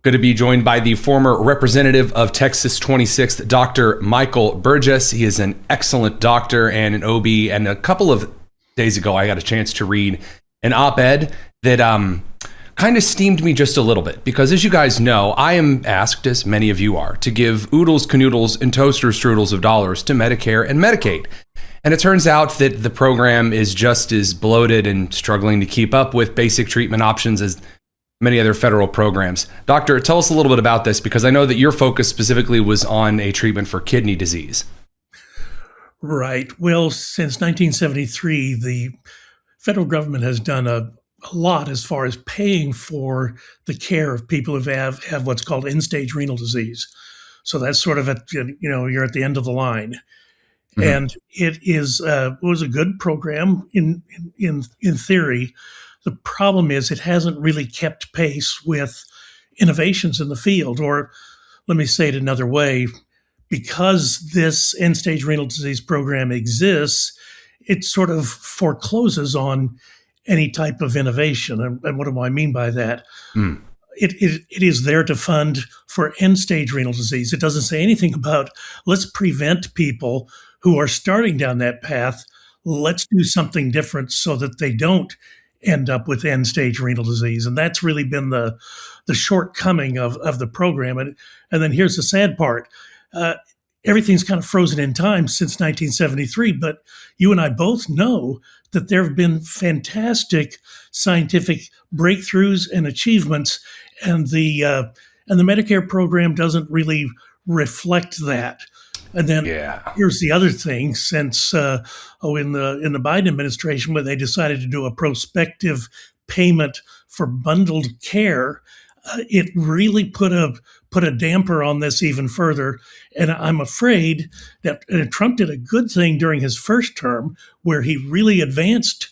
Going to be joined by the former representative of Texas 26th, Dr. Michael Burgess. He is an excellent doctor and an OB. And a couple of days ago, I got a chance to read an op-ed that kind of steamed me just a little bit. Because as you guys know, I am asked, as many of you are, to give oodles, canoodles, and toaster strudels of dollars to Medicare and Medicaid. And it turns out that the program is just as bloated and struggling to keep up with basic treatment options as many other federal programs. Doctor, tell us a little bit about this, because I know that your focus specifically was on a treatment for kidney disease. Right. Well, since 1973, the federal government has done a lot as far as paying for the care of people who have what's called end-stage renal disease. So that's sort of you're at the end of the line. Mm-hmm. And it was a good program in theory. The problem is it hasn't really kept pace with innovations in the field, or let me say it another way, because this end-stage renal disease program exists, it sort of forecloses on any type of innovation. And what do I mean by that? It is there to fund for end-stage renal disease. It doesn't say anything about let's prevent people who are starting down that path. Let's do something different so that they don't end up with end-stage renal disease. And that's really been the shortcoming of the program. And then here's the sad part. Everything's kind of frozen in time since 1973, but you and I both know that there have been fantastic scientific breakthroughs and achievements, and the Medicare program doesn't really reflect that. And then Here's the other thing: since in the Biden administration, when they decided to do a prospective payment for bundled care, it really put a damper on this even further. And I'm afraid that Trump did a good thing during his first term, where he really advanced.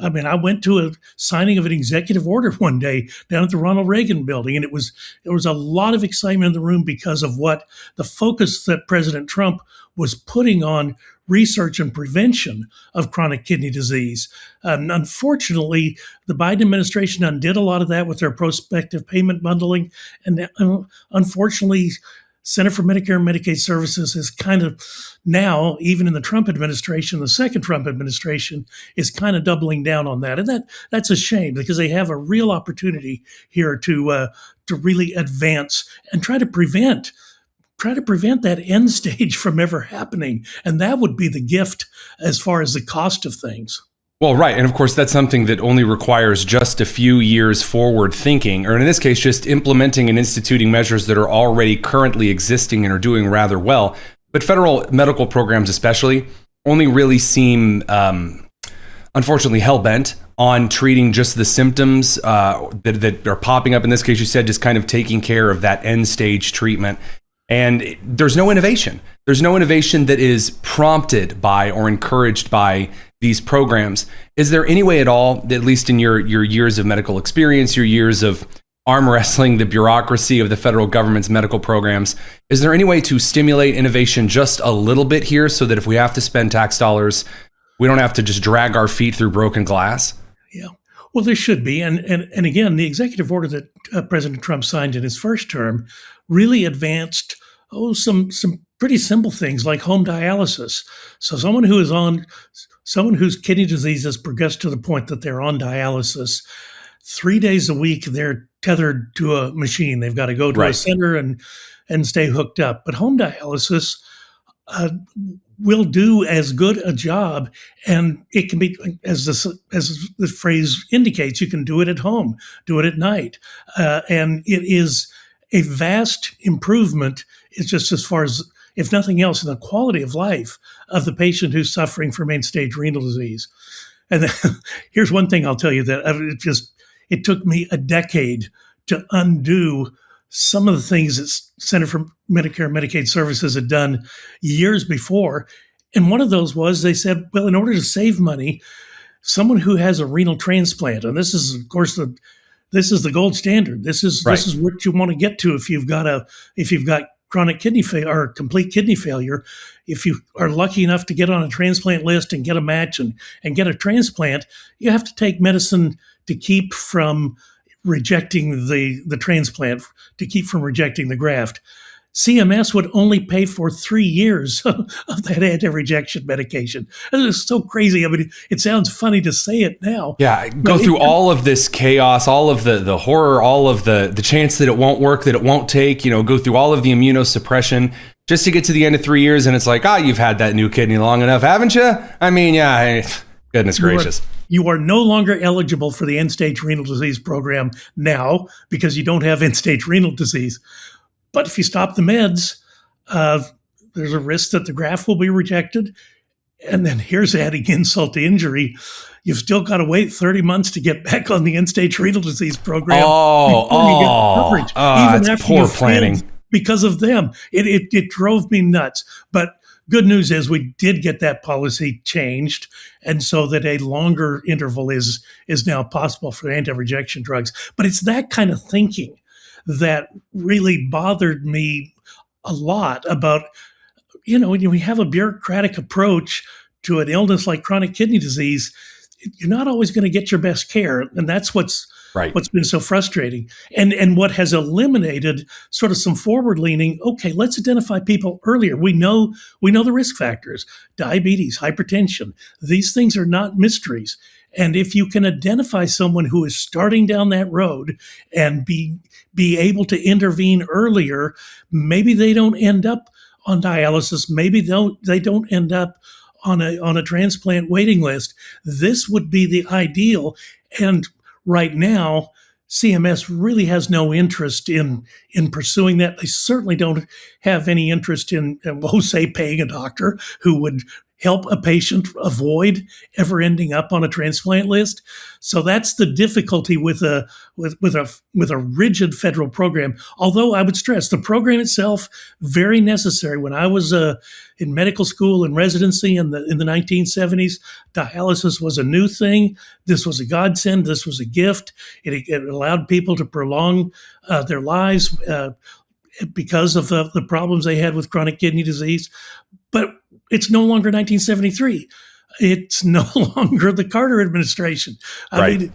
I went to a signing of an executive order one day down at the Ronald Reagan building, and there was a lot of excitement in the room because of what the focus that President Trump was putting on research and prevention of chronic kidney disease. Unfortunately, the Biden administration undid a lot of that with their prospective payment bundling, and unfortunately, Center for Medicare and Medicaid Services is kind of now, even in the Trump administration, the second Trump administration, is kind of doubling down on that. And that's a shame, because they have a real opportunity here to really advance and try to prevent that end stage from ever happening. And that would be the gift as far as the cost of things. Well, right. And of course, that's something that only requires just a few years forward thinking, or in this case, just implementing and instituting measures that are already currently existing and are doing rather well. But federal medical programs especially only really seem, unfortunately, hell-bent on treating just the symptoms that are popping up. In this case, you said just kind of taking care of that end-stage treatment. And there's no innovation. There's no innovation that is prompted by or encouraged by these programs. Is there any way at all, at least in your years of medical experience, your years of arm wrestling the bureaucracy of the federal government's medical programs, is there any way to stimulate innovation just a little bit here, so that if we have to spend tax dollars, we don't have to just drag our feet through broken glass? Yeah. Well, there should be. And again, the executive order that President Trump signed in his first term really advanced some pretty simple things like home dialysis. So someone whose kidney disease has progressed to the point that they're on dialysis, 3 days a week, they're tethered to a machine. They've got to go to a center and stay hooked up. But home dialysis will do as good a job, and it can be, as the phrase indicates, you can do it at home, do it at night. And it is a vast improvement. It's just as far as, if nothing else, in the quality of life of the patient who's suffering from end-stage renal disease. And then, here's one thing I'll tell you that it took me a decade to undo some of the things that Center for Medicare and Medicaid Services had done years before. And one of those was, they said, well, in order to save money, someone who has a renal transplant, and this is, of course, this is the gold standard. This is what you want to get to if you've got chronic kidney failure or complete kidney failure. If you are lucky enough to get on a transplant list and get a match and get a transplant, you have to take medicine to keep from rejecting the transplant, to keep from rejecting the graft, CMS would only pay for 3 years of that anti-rejection medication. It is so crazy. I mean, it sounds funny to say it now. Yeah, go through all of this chaos, all of the horror, all of the chance that it won't work, that it won't take, go through all of the immunosuppression just to get to the end of 3 years. And it's like, you've had that new kidney long enough, haven't you? I mean, yeah, goodness gracious. You are no longer eligible for the end-stage renal disease program now because you don't have end-stage renal disease. But if you stop the meds, there's a risk that the graft will be rejected. And then here's adding insult to injury. You've still got to wait 30 months to get back on the end-stage renal disease program. Even that's poor planning. Because of them. It drove me nuts. But good news is we did get that policy changed, and so that a longer interval is now possible for anti-rejection drugs. But it's that kind of thinking that really bothered me a lot about, when we have a bureaucratic approach to an illness like chronic kidney disease, you're not always going to get your best care. And that's what's been so frustrating. And what has eliminated sort of some forward leaning, okay, let's identify people earlier. We know the risk factors, diabetes, hypertension. These things are not mysteries. And if you can identify someone who is starting down that road and be able to intervene earlier, maybe they don't end up on dialysis. Maybe they don't end up on a transplant waiting list. This would be the ideal. And right now, CMS really has no interest in pursuing that. They certainly don't have any interest in, say, paying a doctor who would help a patient avoid ever ending up on a transplant list. So that's the difficulty with a rigid federal program. Although I would stress the program itself, very necessary. When I was in medical school and residency in the 1970s, dialysis was a new thing. This was a godsend. This was a gift. It allowed people to prolong their lives because of the problems they had with chronic kidney disease. But it's no longer 1973. It's no longer the Carter administration. I mean,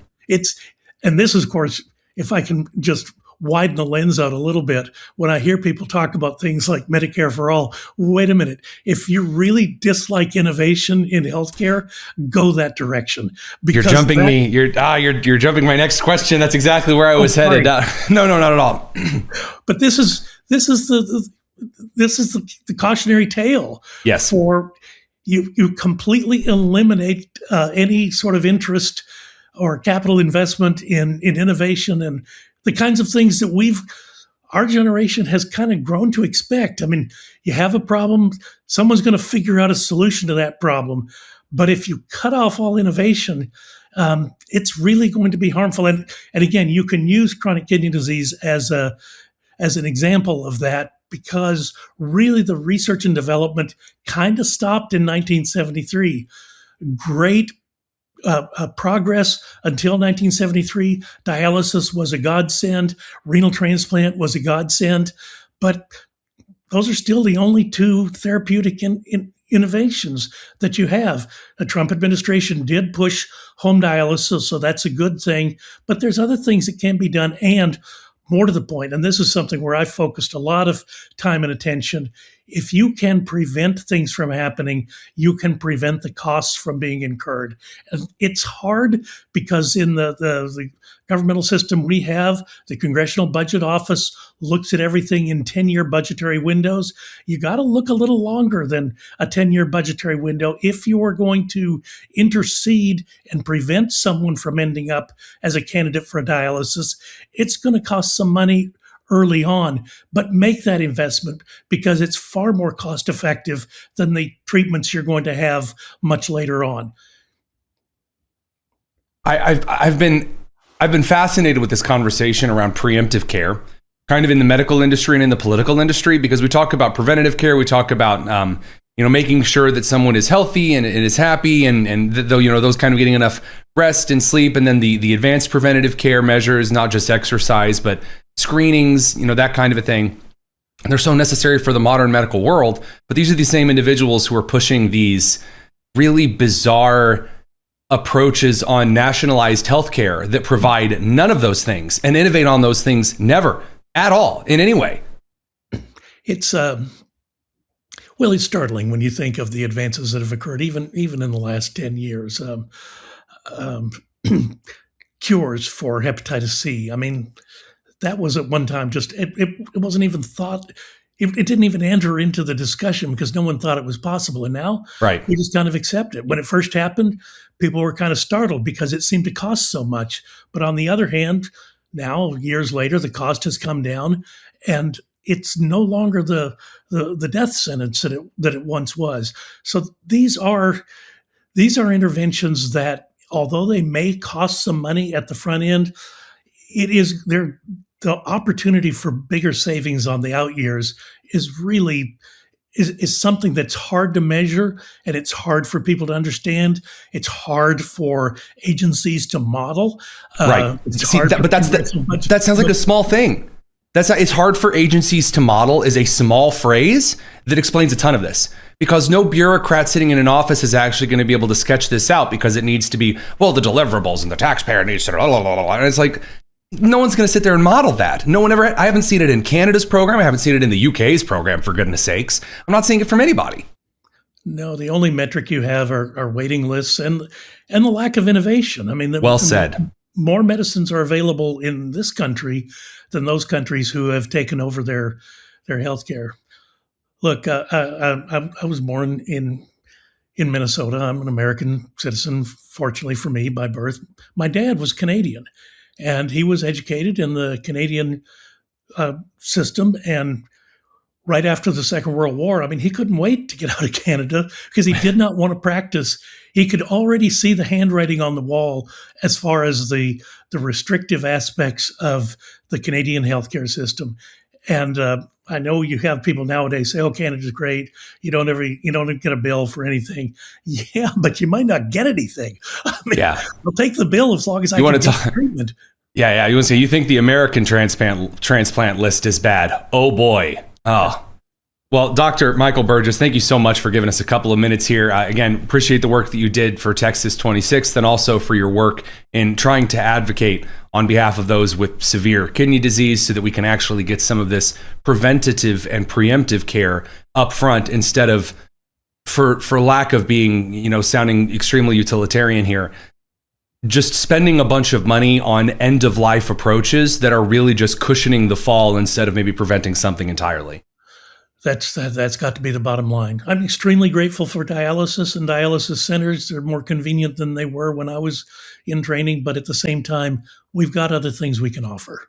and this is, of course, if I can just widen the lens out a little bit, when I hear people talk about things like Medicare for all, wait a minute. If you really dislike innovation in healthcare, go that direction. You're jumping me. You're jumping my next question. That's exactly where I was headed. No, not at all. But this is the cautionary tale. Yes. For you completely eliminate any sort of interest or capital investment in innovation and the kinds of things that our generation has kind of grown to expect. I mean, you have a problem, someone's going to figure out a solution to that problem. But if you cut off all innovation, it's really going to be harmful. And again, you can use chronic kidney disease as an example of that, because really the research and development kind of stopped in 1973. Great progress until 1973. Dialysis was a godsend. Renal transplant was a godsend. But those are still the only two therapeutic innovations that you have. The Trump administration did push home dialysis, so that's a good thing. But there's other things that can be done. And more to the point, and this is something where I focused a lot of time and attention, if you can prevent things from happening, you can prevent the costs from being incurred. And it's hard because in the governmental system we have, the Congressional Budget Office looks at everything in 10-year budgetary windows. You got to look a little longer than a 10-year budgetary window if you are going to intercede and prevent someone from ending up as a candidate for a dialysis. It's going to cost some money early on, but make that investment because it's far more cost effective than the treatments you're going to have much later on. I've been fascinated with this conversation around preemptive care, kind of in the medical industry and in the political industry, because we talk about preventative care, we talk about making sure that someone is healthy and is happy, and those kind of getting enough rest and sleep, and then the advanced preventative care measures, not just exercise, but screenings, that kind of a thing. And they're so necessary for the modern medical world. But these are the same individuals who are pushing these really bizarre approaches on nationalized healthcare that provide none of those things and innovate on those things never at all in any way. It's it's startling when you think of the advances that have occurred, even in the last 10 years. Cures for hepatitis C. I mean, that was at one time just it wasn't even thought. It didn't even enter into the discussion because no one thought it was possible. And now we just kind of accept it. When it first happened, people were kind of startled because it seemed to cost so much. But on the other hand, now years later, the cost has come down, and it's no longer the death sentence that it once was. So these are interventions that, although they may cost some money at the front end, the opportunity for bigger savings on the out years is really is something that's hard to measure, and it's hard for people to understand. It's hard for agencies to model. Right. That sounds like a small thing. It's hard for agencies to model is a small phrase that explains a ton of this, because no bureaucrat sitting in an office is actually going to be able to sketch this out, because it needs to be, well, the deliverables and the taxpayer needs to, and it's like, no one's going to sit there and model that. I haven't seen it in Canada's program. I haven't seen it in the UK's program, for goodness sakes. I'm not seeing it from anybody. No, the only metric you have are waiting lists and the lack of innovation. I mean, well said. More medicines are available in this country than those countries who have taken over their healthcare. Look, I was born in Minnesota. I'm an American citizen, fortunately for me, by birth. My dad was Canadian, and he was educated in the Canadian system. And right after the Second World War, I mean, he couldn't wait to get out of Canada because he did not want to practice. He could already see the handwriting on the wall as far as the restrictive aspects of the Canadian healthcare system. And I know you have people nowadays say, "Oh, Canada's great. You don't get a bill for anything." Yeah, but you might not get anything. I mean, I'll take the bill as long as I can get treatment. Yeah. You want to say you think the American transplant list is bad? Oh boy. Oh. Well, Dr. Michael Burgess, thank you so much for giving us a couple of minutes here. Again, appreciate the work that you did for Texas 26th, and also for your work in trying to advocate on behalf of those with severe kidney disease so that we can actually get some of this preventative and preemptive care up front, instead of, for lack of being, sounding extremely utilitarian here, just spending a bunch of money on end-of-life approaches that are really just cushioning the fall instead of maybe preventing something entirely. That's got to be the bottom line. I'm extremely grateful for dialysis and dialysis centers. They're more convenient than they were when I was in training, but at the same time, we've got other things we can offer.